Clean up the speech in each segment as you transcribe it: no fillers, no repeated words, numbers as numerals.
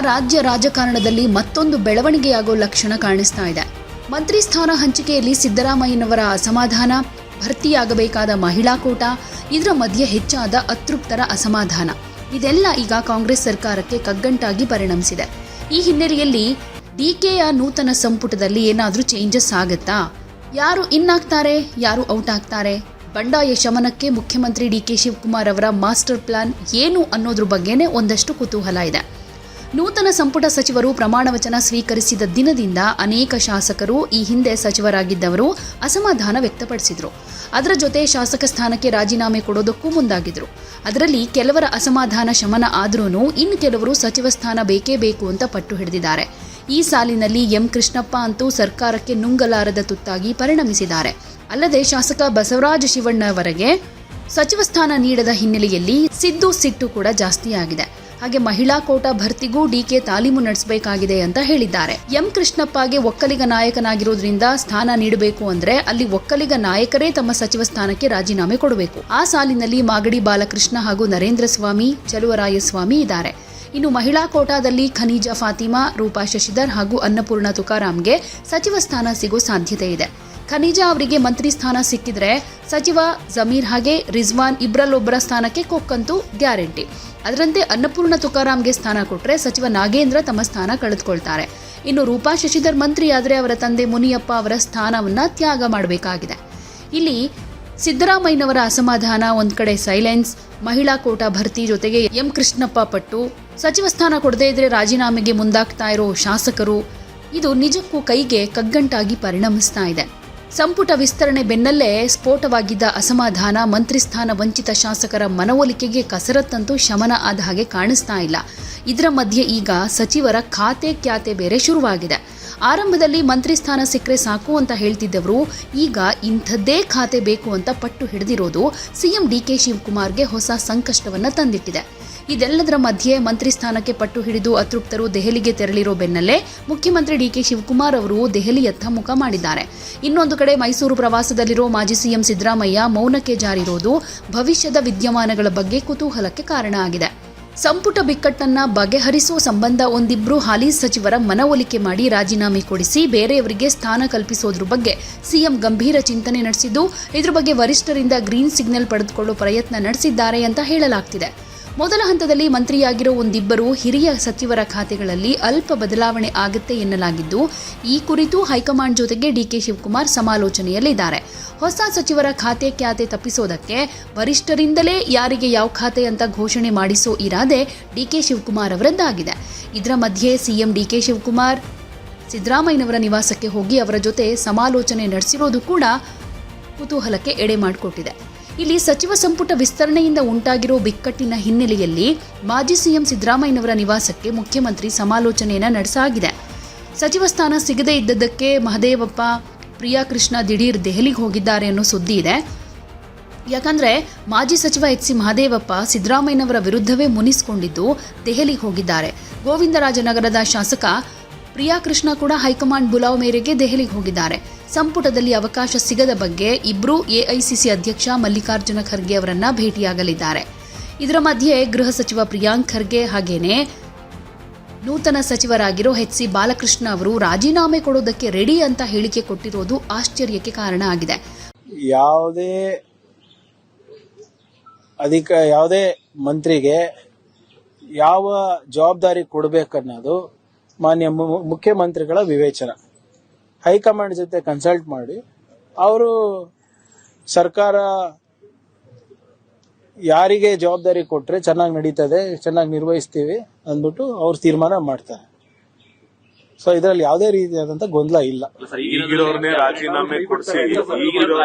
ರಾಜ್ಯ ರಾಜಕಾರಣದಲ್ಲಿ ಮತ್ತೊಂದು ಬೆಳವಣಿಗೆಯಾಗೋ ಲಕ್ಷಣ ಕಾಣಿಸ್ತಾ ಇದೆ. ಮಂತ್ರಿ ಸ್ಥಾನ ಹಂಚಿಕೆಯಲ್ಲಿ ಸಿದ್ದರಾಮಯ್ಯನವರ ಅಸಮಾಧಾನ, ಭರ್ತಿಯಾಗಬೇಕಾದ ಮಹಿಳಾ ಕೋಟ, ಇದರ ಮಧ್ಯೆ ಹೆಚ್ಚಾದ ಅತೃಪ್ತರ ಅಸಮಾಧಾನ, ಇದೆಲ್ಲ ಈಗ ಕಾಂಗ್ರೆಸ್ ಸರ್ಕಾರಕ್ಕೆ ಕಗ್ಗಂಟಾಗಿ ಪರಿಣಮಿಸಿದೆ. ಈ ಹಿನ್ನೆಲೆಯಲ್ಲಿ ಡಿಕೆಯ ನೂತನ ಸಂಪುಟದಲ್ಲಿ ಏನಾದರೂ ಚೇಂಜಸ್ ಆಗುತ್ತಾ? ಯಾರು ಇನ್ ಆಗ್ತಾರೆ, ಯಾರು ಔಟ್ ಆಗ್ತಾರೆ? ಬಂಡಾಯ ಶಮನಕ್ಕೆ ಮುಖ್ಯಮಂತ್ರಿ ಡಿಕೆ ಶಿವಕುಮಾರ್ ಅವರ ಮಾಸ್ಟರ್ ಪ್ಲಾನ್ ಏನು ಅನ್ನೋದ್ರ ಬಗ್ಗೆನೇ ಒಂದಷ್ಟು ಕುತೂಹಲ ಇದೆ. ನೂತನ ಸಂಪುಟ ಸಚಿವರು ಪ್ರಮಾಣ ವಚನ ಸ್ವೀಕರಿಸಿದ ದಿನದಿಂದ ಅನೇಕ ಶಾಸಕರು, ಈ ಹಿಂದೆ ಸಚಿವರಾಗಿದ್ದವರು ಅಸಮಾಧಾನ ವ್ಯಕ್ತಪಡಿಸಿದ್ರು. ಅದರ ಜೊತೆ ಶಾಸಕ ಸ್ಥಾನಕ್ಕೆ ರಾಜೀನಾಮೆ ಕೊಡೋದಕ್ಕೂ ಮುಂದಾಗಿದ್ರು. ಅದರಲ್ಲಿ ಕೆಲವರ ಅಸಮಾಧಾನ ಶಮನ ಆದ್ರೂ ಇನ್ನು ಕೆಲವರು ಸಚಿವ ಸ್ಥಾನ ಬೇಕೇ ಬೇಕು ಅಂತ ಪಟ್ಟು ಹಿಡಿದಿದ್ದಾರೆ. ಈ ಸಾಲಿನಲ್ಲಿ ಎಂ ಕೃಷ್ಣಪ್ಪ ಅಂತೂ ಸರ್ಕಾರಕ್ಕೆ ನುಂಗಲಾರದ ತುತ್ತಾಗಿ ಪರಿಣಮಿಸಿದ್ದಾರೆ. ಅಲ್ಲದೆ ಶಾಸಕ ಬಸವರಾಜ ಶಿವಣ್ಣವರಿಗೆ ಸಚಿವ ಸ್ಥಾನ ನೀಡದ ಹಿನ್ನೆಲೆಯಲ್ಲಿ ಸಿಟ್ಟು ಕೂಡ ಜಾಸ್ತಿಯಾಗಿದೆ. ಹಾಗೆ ಮಹಿಳಾ ಕೋಟಾ ಭರ್ತಿಗೂ ಡಿಕೆ ತಾಲೀಮು ನಡೆಸಬೇಕಾಗಿದೆ ಅಂತ ಹೇಳಿದ್ದಾರೆ. ಎಂ ಕೃಷ್ಣಪ್ಪಗೆ ಒಕ್ಕಲಿಗ ನಾಯಕನಾಗಿರೋದ್ರಿಂದ ಸ್ಥಾನ ನೀಡಬೇಕು ಅಂದ್ರೆ ಅಲ್ಲಿ ಒಕ್ಕಲಿಗ ನಾಯಕರೇ ತಮ್ಮ ಸಚಿವ ಸ್ಥಾನಕ್ಕೆ ರಾಜೀನಾಮೆ ಕೊಡಬೇಕು. ಆ ಸಾಲಿನಲ್ಲಿ ಮಾಗಡಿ ಬಾಲಕೃಷ್ಣ ಹಾಗೂ ನರೇಂದ್ರ ಸ್ವಾಮಿ, ಚಲುವರಾಯಸ್ವಾಮಿ ಇದ್ದಾರೆ. ಇನ್ನು ಮಹಿಳಾ ಕೋಟಾದಲ್ಲಿ ಖನೀಜಾ ಫಾತಿಮಾ, ರೂಪಾ ಶಶಿಧರ್ ಹಾಗೂ ಅನ್ನಪೂರ್ಣ ತುಕಾರಾಂಗೆ ಸಚಿವ ಸ್ಥಾನ ಸಿಗೋ ಸಾಧ್ಯತೆ ಇದೆ. ಖನೀಜಾ ಅವರಿಗೆ ಮಂತ್ರಿ ಸ್ಥಾನ ಸಿಕ್ಕಿದ್ರೆ ಸಚಿವ ಜಮೀರ್ ಹಾಗೆ ರಿಜ್ವಾನ್ ಇಬ್ಬರಲ್ಲೊಬ್ಬರ ಸ್ಥಾನಕ್ಕೆ ಕೊಕ್ಕಂತೂ ಗ್ಯಾರಂಟಿ. ಅದರಂತೆ ಅನ್ನಪೂರ್ಣ ತುಕಾರಾಂಗೆ ಸ್ಥಾನ ಕೊಟ್ಟರೆ ಸಚಿವ ನಾಗೇಂದ್ರ ತಮ್ಮ ಸ್ಥಾನ ಕಳೆದುಕೊಳ್ತಾರೆ. ಇನ್ನು ರೂಪಾ ಶಶಿಧರ್ ಮಂತ್ರಿಯಾದರೆ ಅವರ ತಂದೆ ಮುನಿಯಪ್ಪ ಅವರ ಸ್ಥಾನವನ್ನ ತ್ಯಾಗ ಮಾಡಬೇಕಾಗಿದೆ. ಇಲ್ಲಿ ಸಿದ್ದರಾಮಯ್ಯನವರ ಅಸಮಾಧಾನ ಒಂದ್ ಕಡೆ ಸೈಲೆನ್ಸ್, ಮಹಿಳಾ ಕೋಟಾ ಭರ್ತಿ ಜೊತೆಗೆ ಎಂ ಕೃಷ್ಣಪ್ಪ ಪಟ್ಟು, ಸಚಿವ ಸ್ಥಾನ ಕೊಡದೇ ಇದ್ರೆ ರಾಜೀನಾಮೆಗೆ ಮುಂದಾಗ್ತಾ ಇರೋ ಶಾಸಕರು, ಇದು ನಿಜಕ್ಕೂ ಕೈಗೆ ಕಗ್ಗಂಟಾಗಿ ಪರಿಣಮಿಸ್ತಾ ಇದೆ. ಸಂಪುಟ ವಿಸ್ತರಣೆ ಬೆನ್ನಲ್ಲೇ ಸ್ಫೋಟವಾಗಿದ್ದ ಅಸಮಾಧಾನ, ಮಂತ್ರಿ ಸ್ಥಾನ ವಂಚಿತ ಶಾಸಕರ ಮನವೊಲಿಕೆಗೆ ಕಸರತ್ತಂತೂ ಶಮನ ಆದ ಹಾಗೆ ಕಾಣಿಸ್ತಾ ಇಲ್ಲ. ಇದರ ಮಧ್ಯೆ ಈಗ ಸಚಿವರ ಖಾತೆ ಕ್ಯಾತೆ ಬೇರೆ ಶುರುವಾಗಿದೆ. ಆರಂಭದಲ್ಲಿ ಮಂತ್ರಿ ಸ್ಥಾನ ಸಿಕ್ಕರೆ ಸಾಕು ಅಂತ ಹೇಳ್ತಿದ್ದವರು ಈಗ ಇಂಥದ್ದೇ ಖಾತೆ ಬೇಕು ಅಂತ ಪಟ್ಟು ಹಿಡಿದಿರೋದು ಸಿಎಂ ಡಿಕೆ ಶಿವಕುಮಾರ್ಗೆ ಹೊಸ ಸಂಕಷ್ಟವನ್ನ ತಂದಿಟ್ಟಿದೆ. ಇದೆಲ್ಲದರ ಮಧ್ಯೆ ಮಂತ್ರಿ ಸ್ಥಾನಕ್ಕೆ ಪಟ್ಟು ಹಿಡಿದು ಅತೃಪ್ತರು ದೆಹಲಿಗೆ ತೆರಳಿರೋ ಬೆನ್ನಲ್ಲೇ ಮುಖ್ಯಮಂತ್ರಿ ಡಿಕೆ ಶಿವಕುಮಾರ್ ಅವರು ದೆಹಲಿಯತ್ತ ಮುಖ ಮಾಡಿದ್ದಾರೆ. ಇನ್ನೊಂದು ಕಡೆ ಮೈಸೂರು ಪ್ರವಾಸದಲ್ಲಿರೋ ಮಾಜಿ ಸಿಎಂ ಸಿದ್ದರಾಮಯ್ಯ ಮೌನಕ್ಕೆ ಜಾರಿರೋದು ಭವಿಷ್ಯದ ವಿದ್ಯಮಾನಗಳ ಬಗ್ಗೆ ಕುತೂಹಲಕ್ಕೆ ಕಾರಣ ಆಗಿದೆ. ಸಂಪುಟ ಬಿಕ್ಕಟ್ಟನ್ನ ಬಗೆಹರಿಸುವ ಸಂಬಂಧ ಒಂದಿಬ್ರು ಹಾಲಿ ಸಚಿವರ ಮನವೊಲಿಕೆ ಮಾಡಿ ರಾಜೀನಾಮೆ ಕೊಡಿಸಿ ಬೇರೆಯವರಿಗೆ ಸ್ಥಾನ ಕಲ್ಪಿಸೋದ್ರ ಬಗ್ಗೆ ಸಿಎಂ ಗಂಭೀರ ಚಿಂತನೆ ನಡೆಸಿದ್ದು, ಇದ್ರ ಬಗ್ಗೆ ವರಿಷ್ಠರಿಂದ ಗ್ರೀನ್ ಸಿಗ್ನಲ್ ಪಡೆದುಕೊಳ್ಳೋ ಪ್ರಯತ್ನ ನಡೆಸಿದ್ದಾರೆ ಅಂತ ಹೇಳಲಾಗ್ತಿದೆ. ಮೊದಲ ಹಂತದಲ್ಲಿ ಮಂತ್ರಿಯಾಗಿರೋ ಒಂದಿಬ್ಬರು ಹಿರಿಯ ಸಚಿವರ ಖಾತೆಗಳಲ್ಲಿ ಅಲ್ಪ ಬದಲಾವಣೆ ಆಗುತ್ತೆ ಎನ್ನಲಾಗಿದ್ದು, ಈ ಕುರಿತು ಹೈಕಮಾಂಡ್ ಜೊತೆಗೆ ಡಿಕೆ ಶಿವಕುಮಾರ್ ಸಮಾಲೋಚನೆಯಲ್ಲಿದ್ದಾರೆ. ಹೊಸ ಸಚಿವರ ಖಾತೆ ಕ್ಯಾತೆ ತಪ್ಪಿಸೋದಕ್ಕೆ ವರಿಷ್ಠರಿಂದಲೇ ಯಾರಿಗೆ ಯಾವ ಖಾತೆ ಅಂತ ಘೋಷಣೆ ಮಾಡಿಸೋ ಇರಾದೆ ಡಿಕೆ ಶಿವಕುಮಾರ್ ಅವರದ್ದಾಗಿದೆ. ಇದರ ಮಧ್ಯೆ ಸಿಎಂ ಡಿಕೆ ಶಿವಕುಮಾರ್ ಸಿದ್ದರಾಮಯ್ಯನವರ ನಿವಾಸಕ್ಕೆ ಹೋಗಿ ಅವರ ಜೊತೆ ಸಮಾಲೋಚನೆ ನಡೆಸಿರೋದು ಕೂಡ ಕುತೂಹಲಕ್ಕೆ ಎಡೆ ಮಾಡಿಕೊಟ್ಟಿದೆ. ಇಲ್ಲಿ ಸಚಿವ ಸಂಪುಟ ವಿಸ್ತರಣೆಯಿಂದ ಉಂಟಾಗಿರೋ ಬಿಕ್ಕಟ್ಟಿನ ಹಿನ್ನೆಲೆಯಲ್ಲಿ ಮಾಜಿ ಸಿಎಂ ಸಿದ್ದರಾಮಯ್ಯನವರ ನಿವಾಸಕ್ಕೆ ಮುಖ್ಯಮಂತ್ರಿ ಸಮಾಲೋಚನೆಯನ್ನ ನಡೆಸಾಗಿದೆ. ಸಚಿವ ಸ್ಥಾನ ಸಿಗದೇ ಇದ್ದದ್ದಕ್ಕೆ ಮಹದೇವಪ್ಪ, ಪ್ರಿಯಾ ಕೃಷ್ಣ ದಿಢೀರ್ ದೆಹಲಿಗೆ ಹೋಗಿದ್ದಾರೆ ಅನ್ನೋ ಸುದ್ದಿ ಇದೆ. ಯಾಕಂದ್ರೆ ಮಾಜಿ ಸಚಿವ ಎಚ್.ಸಿ. ಮಹದೇವಪ್ಪ ಸಿದ್ದರಾಮಯ್ಯನವರ ವಿರುದ್ಧವೇ ಮುನಿಸಿಕೊಂಡಿದ್ದು ದೆಹಲಿಗೆ ಹೋಗಿದ್ದಾರೆ. ಗೋವಿಂದರಾಜನಗರದ ಶಾಸಕ ಪ್ರಿಯಾ ಕೃಷ್ಣ ಕೂಡ ಹೈಕಮಾಂಡ್ ಬುಲಾವ್ ಮೇರೆಗೆ ದೆಹಲಿಗೆ ಹೋಗಿದ್ದಾರೆ. ಸಂಪುಟದಲ್ಲಿ ಅವಕಾಶ ಸಿಗದ ಬಗ್ಗೆ ಇಬ್ರು ಎಐಸಿಸಿ ಅಧ್ಯಕ್ಷ ಮಲ್ಲಿಕಾರ್ಜುನ ಖರ್ಗೆ ಅವರನ್ನ ಭೇಟಿಯಾಗಲಿದ್ದಾರೆ. ಇದರ ಮಧ್ಯೆ ಗೃಹ ಸಚಿವ ಪ್ರಿಯಾಂಕ್ ಖರ್ಗೆ ಹಾಗೇನೆ ನೂತನ ಸಚಿವರಾಗಿರೋ ಎಚ್.ಸಿ. ಬಾಲಕೃಷ್ಣ ಅವರು ರಾಜೀನಾಮೆ ಕೊಡೋದಕ್ಕೆ ರೆಡಿ ಅಂತ ಹೇಳಿಕೆ ಕೊಟ್ಟಿರೋದು ಆಶ್ಚರ್ಯಕ್ಕೆ ಕಾರಣ ಆಗಿದೆ. ಯಾವುದೇ ಮಂತ್ರಿಗೆ ಯಾವ ಜವಾಬ್ದಾರಿ ಕೊಡಬೇಕನ್ನೋದು ಮಾನ್ಯ ಮುಖ್ಯಮಂತ್ರಿಗಳ ವಿವೇಚನ. ಹೈಕಮಾಂಡ್ ಜೊತೆ ಕನ್ಸಲ್ಟ್ ಮಾಡಿ ಅವರು ಸರ್ಕಾರ ಯಾರಿಗೆ ಜವಾಬ್ದಾರಿ ಕೊಟ್ರೆ ಚೆನ್ನಾಗಿ ನಡೀತದೆ, ಚೆನ್ನಾಗಿ ನಿರ್ವಹಿಸ್ತೀವಿ ಅಂದ್ಬಿಟ್ಟು ಅವ್ರು ತೀರ್ಮಾನ ಮಾಡ್ತಾರೆ. ಸೊ ಇದರಲ್ಲಿ ಯಾವುದೇ ರೀತಿಯಾದಂತ ಗೊಂದಲ ಇಲ್ಲ.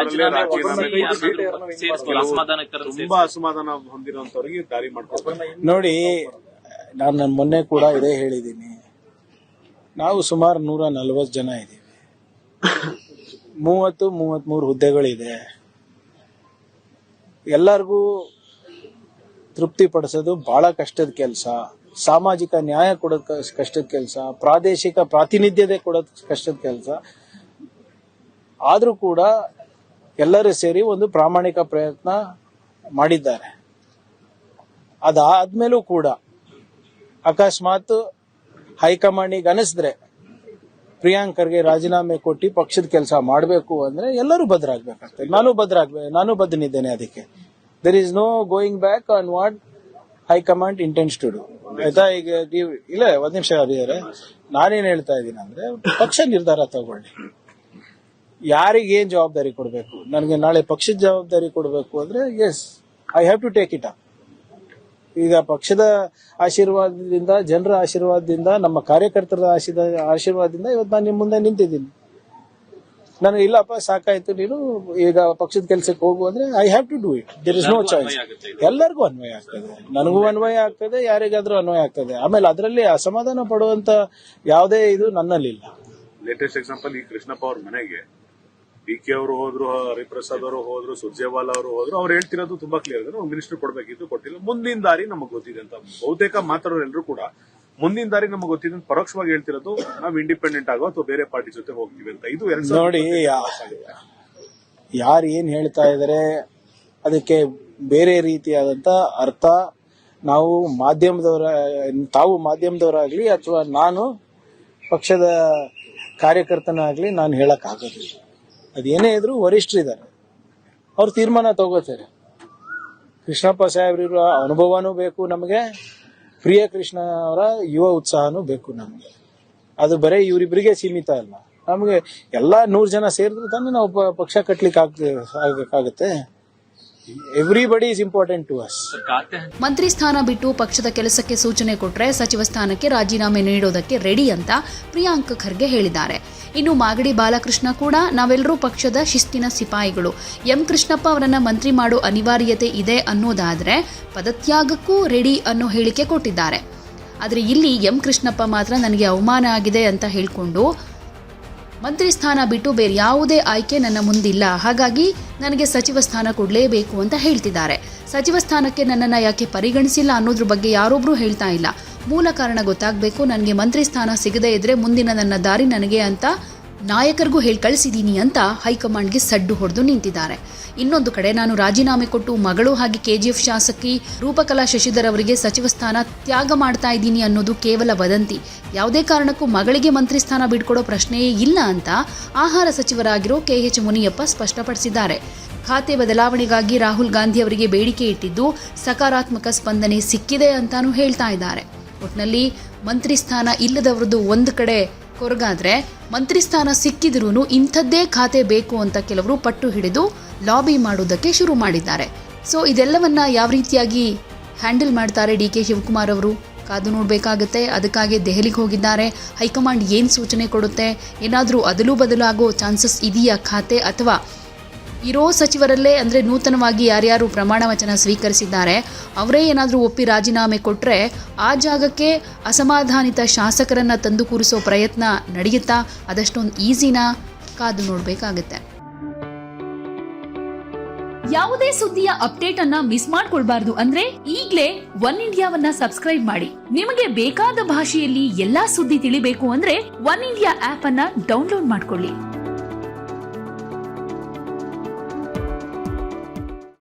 ತುಂಬಾ ಅಸಮಾಧಾನ ಹೊಂದಿರುವಂತವರಿಗೆ ದಾರಿ ಮಾಡ್ಕೊಡ್ತಾರೆ. ನೋಡಿ, ನಾನು ಮೊನ್ನೆ ಕೂಡ ಇದೇ ಹೇಳಿದ್ದೀನಿ. ನಾವು ಸುಮಾರು 140 ಜನ ಇದ್ದೀವಿ. 33 ಹುದ್ದೆಗಳಿದೆ. ಎಲ್ಲರಿಗೂ ತೃಪ್ತಿ ಪಡಿಸೋದು ಬಹಳ ಕಷ್ಟದ ಕೆಲಸ. ಸಾಮಾಜಿಕ ನ್ಯಾಯ ಕೊಡೋದು ಕಷ್ಟದ ಕೆಲಸ, ಪ್ರಾದೇಶಿಕ ಪ್ರಾತಿನಿಧ್ಯತೆ ಕೊಡೋದು ಕಷ್ಟದ ಕೆಲಸ. ಆದ್ರೂ ಕೂಡ ಎಲ್ಲರೂ ಸೇರಿ ಒಂದು ಪ್ರಾಮಾಣಿಕ ಪ್ರಯತ್ನ ಮಾಡಿದ್ದಾರೆ. ಅದಾದ್ಮೇಲೂ ಕೂಡ ಅಕಸ್ಮಾತ್ ಹೈಕಮಾಂಡಿಗೆ ಅನಿಸಿದ್ರೆ ಪ್ರಿಯಾಂಕ್ ಖರ್ಗೆ ರಾಜೀನಾಮೆ ಕೊಟ್ಟು ಪಕ್ಷದ ಕೆಲಸ ಮಾಡಬೇಕು ಅಂದ್ರೆ ಎಲ್ಲರೂ ಬದ್ಧರಾಗಬೇಕಾಗ್ತದೆ. ನಾನು ಬದ್ಧನಿದ್ದೇನೆ ಅದಕ್ಕೆ. There is no going back on what high command intends to do. ಆಯ್ತಾ? ಈಗ ನೀವು ಇಲ್ಲ ಒಂದ್ ನಿಮಿಷ ಅಭಿಯವರೇ, ನಾನೇನ್ ಹೇಳ್ತಾ ಇದ್ದೀನಿ ಅಂದ್ರೆ ಪಕ್ಷ ನಿರ್ಧಾರ ತಗೊಳ್ಳಿ. ಯಾರಿಗೇನ್ ಜವಾಬ್ದಾರಿ ಕೊಡಬೇಕು, ನನಗೆ ನಾಳೆ ಪಕ್ಷದ ಜವಾಬ್ದಾರಿ ಕೊಡಬೇಕು ಅಂದ್ರೆ yes I have to take it up. ಈಗ ಪಕ್ಷದ ಆಶೀರ್ವಾದದಿಂದ, ಜನರ ಆಶೀರ್ವಾದದಿಂದ, ನಮ್ಮ ಕಾರ್ಯಕರ್ತರ ಆಶೀರ್ವಾದದಿಂದ ಇವತ್ತು ನಾನು ನಿಮ್ಮ ಮುಂದೆ ನಿಂತಿದ್ದೀನಿ. ನನಗೆ ಇಲ್ಲಪ್ಪ ಸಾಕಾಯ್ತು, ನೀನು ಈಗ ಪಕ್ಷದ ಕೆಲಸಕ್ಕೆ ಹೋಗು ಅಂದ್ರೆ I have to do it. There is no choice. ಎಲ್ಲರಿಗೂ ಅನ್ವಯ ಆಗ್ತದೆ, ನನಗೂ ಅನ್ವಯ ಆಗ್ತದೆ, ಯಾರಿಗಾದ್ರೂ ಅನ್ವಯ ಆಗ್ತದೆ. ಆಮೇಲೆ ಅದರಲ್ಲಿ ಅಸಮಾಧಾನ ಪಡುವಂತ ಯಾವುದೇ ಇದು ನನ್ನಲ್ಲಿಲ್ಲ. ಲೇಟೆಸ್ಟ್ ಎಕ್ಸಾಂಪಲ್, ಈ ಕೃಷ್ಣಪ್ಪ ಅವ್ರ ಮನೆಗೆ ಡಿ.ಕೆ ಅವರು ಹೋದ್ರು, ಹರಿಪ್ರಸಾದ್ ಅವರು ಹೋದ್ರು, ಸುರ್ಜೇವಾಲಾ ಅವರು ಹೋದ್ರು. ಅವ್ರು ಹೇಳ್ತಿರೋದು ತುಂಬಾ ಕ್ಲಿಯರ್ ಇದೆ, ಮಿನಿಸ್ಟರ್ ಕೊಡ್ಬೇಕಿತ್ತು, ಕೊಟ್ಟಿಲ್ಲ. ಮುಂದಿನ ದಾರಿ ನಮಗ್ ಗೊತ್ತಿದೆ ಅಂತ ಬಹುತೇಕ ಮಾತಾಡೋರೆಲ್ಲರೂ ಕೂಡ ಮುಂದಿನ ದಾರಿ ನಮಗ್ ಗೊತ್ತಿದೆ ಅಂತ ಪರೋಕ್ಷವಾಗಿ ಹೇಳ್ತಿರೋದು. ನಾವು ಇಂಡಿಪೆಂಡೆಂಟ್ ಆಗೋ ಅಥವಾ ಬೇರೆ ಪಾರ್ಟಿ ಜೊತೆ ಹೋಗ್ತೀವಿ ಅಂತ. ಇದು ನೋಡಿ, ಯಾರು ಏನ್ ಹೇಳ್ತಾ ಇದಾರೆ ಅದಕ್ಕೆ ಬೇರೆ ರೀತಿಯಾದಂತ ಅರ್ಥ ತಾವು ಮಾಧ್ಯಮದವರಾಗ್ಲಿ ಅಥವಾ ನಾನು ಪಕ್ಷದ ಕಾರ್ಯಕರ್ತನಾಗ್ಲಿ ನಾನು ಹೇಳಕ್ ಆಗೋದಿಲ್ಲ. ಅದೇನೇ ಇದ್ರು ವರಿಷ್ಠರಿದ್ದಾರೆ, ಅವ್ರು ತೀರ್ಮಾನ ತಗೋತಾರೆ. ಕೃಷ್ಣಪ್ಪ ಸಾಹೇಬ್ರ ಅನುಭವನೂ ಬೇಕು ನಮಗೆ, ಪ್ರಿಯ ಕೃಷ್ಣ ಅವರ ಯುವ ಉತ್ಸಾಹನೂ ಬೇಕು ನಮಗೆ. ಅದು ಬರೀ ಇವರಿಬ್ಬರಿಗೆ ಸೀಮಿತ ಅಲ್ಲ, ನಮಗೆ ಎಲ್ಲಾ 100 ಜನ ಸೇರಿದ್ರೆ ತಾನೇ ನಾವು ಪಕ್ಷ ಕಟ್ಲಿಕ್ಕೆ ಆಗಬೇಕಾಗತ್ತೆ. Everybody is important to us. ಮಂತ್ರಿ ಸ್ಥಾನ ಬಿಟ್ಟು ಪಕ್ಷದ ಕೆಲಸಕ್ಕೆ ಸೂಚನೆ ಕೊಟ್ರೆ ಸಚಿವ ಸ್ಥಾನಕ್ಕೆ ರಾಜೀನಾಮೆ ನೀಡೋದಕ್ಕೆ ರೆಡಿ ಅಂತ ಪ್ರಿಯಾಂಕ್ ಖರ್ಗೆ ಹೇಳಿದ್ದಾರೆ. ಇನ್ನು ಮಾಗಡಿ ಬಾಲಕೃಷ್ಣ ಕೂಡ ನಾವೆಲ್ಲರೂ ಪಕ್ಷದ ಶಿಸ್ತಿನ ಸಿಪಾಯಿಗಳು, ಎಂ ಕೃಷ್ಣಪ್ಪ ಅವರನ್ನ ಮಂತ್ರಿ ಮಾಡೋ ಅನಿವಾರ್ಯತೆ ಇದೆ ಅನ್ನೋದಾದ್ರೆ ಪದತ್ಯಾಗಕ್ಕೂ ರೆಡಿ ಅನ್ನೋ ಹೇಳಿಕೆ ಕೊಟ್ಟಿದ್ದಾರೆ. ಆದರೆ ಇಲ್ಲಿ ಎಂ ಕೃಷ್ಣಪ್ಪ ಮಾತ್ರ ನನಗೆ ಅವಮಾನ ಆಗಿದೆ ಅಂತ ಹೇಳ್ಕೊಂಡು ಮಂತ್ರಿ ಸ್ಥಾನ ಬಿಟ್ಟು ಬೇರೆ ಯಾವುದೇ ಆಯ್ಕೆ ನನ್ನ ಮುಂದಿಲ್ಲ, ಹಾಗಾಗಿ ನನಗೆ ಸಚಿವ ಸ್ಥಾನ ಕೊಡಲೇಬೇಕು ಅಂತ ಹೇಳ್ತಿದ್ದಾರೆ. ಸಚಿವ ಸ್ಥಾನಕ್ಕೆ ನನ್ನನ್ನು ಯಾಕೆ ಪರಿಗಣಿಸಿಲ್ಲ ಅನ್ನೋದ್ರ ಬಗ್ಗೆ ಯಾರೊಬ್ರು ಹೇಳ್ತಾ ಇಲ್ಲ. ಮೂಲ ಕಾರಣ ಗೊತ್ತಾಗಬೇಕು. ನನಗೆ ಮಂತ್ರಿ ಸ್ಥಾನ ಸಿಗದೇ ಇದ್ರೆ ಮುಂದಿನ ನನ್ನ ದಾರಿ ನನಗೆ ಅಂತ ನಾಯಕರಿಗೂ ಹೇಳಿ ಕಳಿಸಿದ್ದೀನಿ ಅಂತ ಹೈಕಮಾಂಡ್ಗೆ ಸಡ್ಡು ಹೊಡೆದು ನಿಂತಿದ್ದಾರೆ. ಇನ್ನೊಂದು ಕಡೆ ನಾನು ರಾಜೀನಾಮೆ ಕೊಟ್ಟು ಮಗಳು ಹಾಗೆ ಕೆಜಿಎಫ್ ಶಾಸಕಿ ರೂಪಕಲಾ ಶಶಿಧರ್ ಅವರಿಗೆ ಸಚಿವ ಸ್ಥಾನ ತ್ಯಾಗ ಮಾಡ್ತಾ ಇದ್ದೀನಿ ಅನ್ನೋದು ಕೇವಲ ವದಂತಿ. ಯಾವುದೇ ಕಾರಣಕ್ಕೂ ಮಗಳಿಗೆ ಮಂತ್ರಿ ಸ್ಥಾನ ಬಿಟ್ಕೊಡೋ ಪ್ರಶ್ನೆಯೇ ಇಲ್ಲ ಅಂತ ಆಹಾರ ಸಚಿವರಾಗಿರೋ KH ಮುನಿಯಪ್ಪ ಸ್ಪಷ್ಟಪಡಿಸಿದ್ದಾರೆ. ಖಾತೆ ಬದಲಾವಣೆಗಾಗಿ ರಾಹುಲ್ ಗಾಂಧಿ ಅವರಿಗೆ ಬೇಡಿಕೆ ಇಟ್ಟಿದ್ದು ಸಕಾರಾತ್ಮಕ ಸ್ಪಂದನೆ ಸಿಕ್ಕಿದೆ ಅಂತಾನೂ ಹೇಳ್ತಾ ಇದ್ದಾರೆ. ಒಟ್ನಲ್ಲಿ ಮಂತ್ರಿ ಸ್ಥಾನ ಇಲ್ಲದವರದು ಒಂದು ಕಡೆ ಕೊರಗಾದ್ರೆ, ಮಂತ್ರಿ ಸ್ಥಾನ ಸಿಕ್ಕಿದ್ರೂ ಇಂಥದ್ದೇ ಖಾತೆ ಬೇಕು ಅಂತ ಕೆಲವರು ಪಟ್ಟು ಹಿಡಿದು ಲಾಬಿ ಮಾಡುವುದಕ್ಕೆ ಶುರು ಮಾಡಿದ್ದಾರೆ. ಸೊ ಇದೆಲ್ಲವನ್ನ ಯಾವ ರೀತಿಯಾಗಿ ಹ್ಯಾಂಡಲ್ ಮಾಡ್ತಾರೆ DK ಶಿವಕುಮಾರ್ ಅವರು ಕಾದು ನೋಡಬೇಕಾಗುತ್ತೆ. ಅದಕ್ಕಾಗಿ ದೆಹಲಿಗೆ ಹೋಗಿದ್ದಾರೆ. ಹೈಕಮಾಂಡ್ ಏನು ಸೂಚನೆ ಕೊಡುತ್ತೆ, ಏನಾದರೂ ಅದಲು ಬದಲಾಗೋ ಚಾನ್ಸಸ್ ಇದೆಯಾ ಖಾತೆ, ಅಥವಾ ಇರೋ ಸಚಿವರಲ್ಲೇ ಅಂದರೆ ನೂತನವಾಗಿ ಯಾರ್ಯಾರು ಪ್ರಮಾಣ ವಚನ ಸ್ವೀಕರಿಸಿದ್ದಾರೆ ಅವರೇ ಏನಾದರೂ ಒಪ್ಪಿ ರಾಜೀನಾಮೆ ಕೊಟ್ಟರೆ ಆ ಜಾಗಕ್ಕೆ ಅಸಮಾಧಾನಿತ ಶಾಸಕರನ್ನ ತಂದು ಕೂರಿಸೋ ಪ್ರಯತ್ನ ನಡೆಯುತ್ತಾ? ಅದಷ್ಟೊಂದು ಈಸಿನಾ? ಕಾದು ನೋಡಬೇಕಾಗುತ್ತೆ. ಯಾವುದೇ ಸುದ್ದಿಯ ಅಪ್ಡೇಟ್ ಅನ್ನ ಮಿಸ್ ಮಾಡ್ಕೊಳ್ಬಾರ್ದು ಅಂದ್ರೆ ಈಗಲೇ ಒನ್ ಇಂಡಿಯಾವನ್ನ ಸಬ್ಸ್ಕ್ರೈಬ್ ಮಾಡಿ. ನಿಮಗೆ ಬೇಕಾದ ಭಾಷೆಯಲ್ಲಿ ಎಲ್ಲಾ ಸುದ್ದಿ ತಿಳಿಬೇಕು ಅಂದ್ರೆ ಒನ್ ಇಂಡಿಯಾ ಆಪ್ ಅನ್ನ ಡೌನ್ಲೋಡ್ ಮಾಡ್ಕೊಳ್ಳಿ.